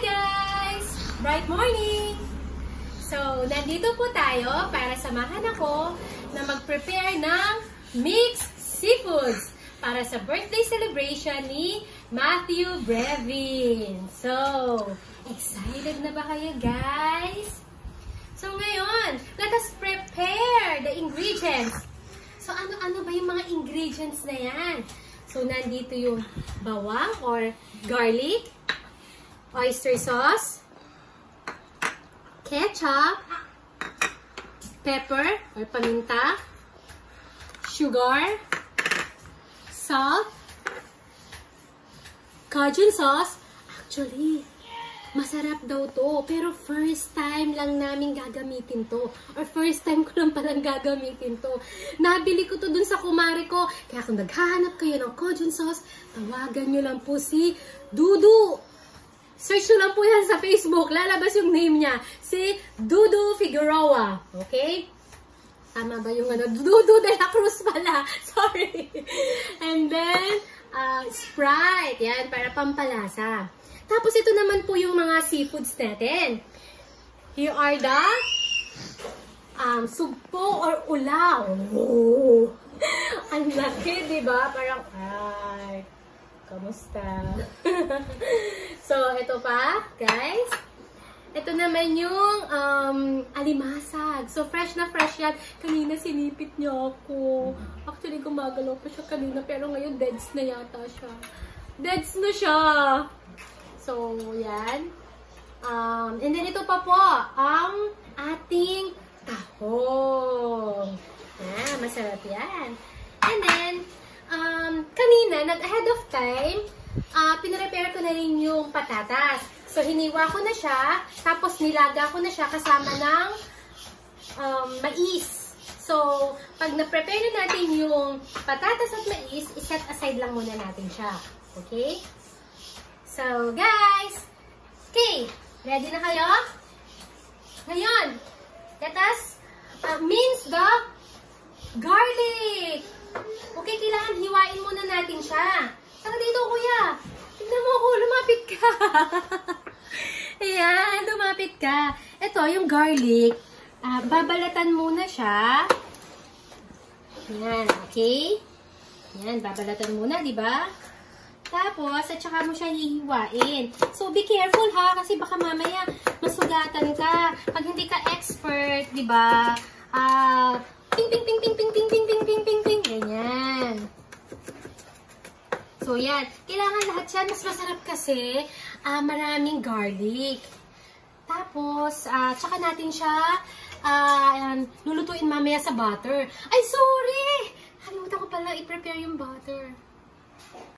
guys! Bright morning! So, nandito po tayo para samahan ako na mag-prepare ng mixed seafoods para sa birthday celebration ni Matthew Brevin. So, excited na ba kayo guys? So, ngayon, let us prepare the ingredients. So, ano-ano ba yung mga ingredients na yan? So, nandito yung bawang or garlic, oyster sauce, ketchup, pepper or paminta, sugar, salt, Cajun sauce. Actually, masarap daw to. Pero first time lang namin gagamitin to. Or first time ko lang palang gagamitin to. Nabili ko to dun sa kumare ko. Kaya kung naghahanap kayo ng Cajun sauce, tawagan nyo lang po si Dudu. Search nyo lang po yan sa Facebook. Lalabas yung name niya. Si Dudu Figueroa. Okay? Tama ba yung ano? Dudu de la Cruz pala. Sorry. And then, Sprite. Yan, para pampalasa. Tapos ito naman po yung mga seafoods natin. Here are the sugpo or ulaw. Oh. Ang laki, diba? Parang, ay, kamusta? So, ito pa, guys. Ito naman yung alimasag. So, fresh na fresh yan. Kanina sinipit niya ako. Actually, gumagalaw pa siya kanina. Pero ngayon, deads na yata siya. Deads na siya. So, yan. And then, ito pa po, ang ating tahong. Masarap yan. And then, kanina, nag-ahead of time, pinarepare ko na rin yung patatas. So, hiniwa ko na siya, tapos nilaga ko na siya kasama ng mais. So, pag na-prepare na natin yung patatas at mais, iset aside lang muna natin siya. Okay? So, guys, okay, ready na kayo? Ngayon, let us mince the garlic. Okay, kailangan hiwain muna natin siya. Saka dito, kuya. Tignan mo ako, lumapit ka. Ayan, lumapit ka. Ito, yung garlic. Babalatan muna siya. Ayan, okay? Ayan, babalatan muna, di ba? Tapos, at saka mo siya hihiwain. So, be careful ha, kasi baka mamaya masugatan ka. Pag hindi ka expert, di ba? Ping, ping, ping, ping, ping, ping, ping, ping, ping, ping, ping. Ganyan. So, yan. Kailangan lahat yan. Mas masarap kasi maraming garlic. Tapos, tsaka natin siya lulutuin mamaya sa butter. Ay, sorry! Kalimutan ko pala i-prepare yung butter.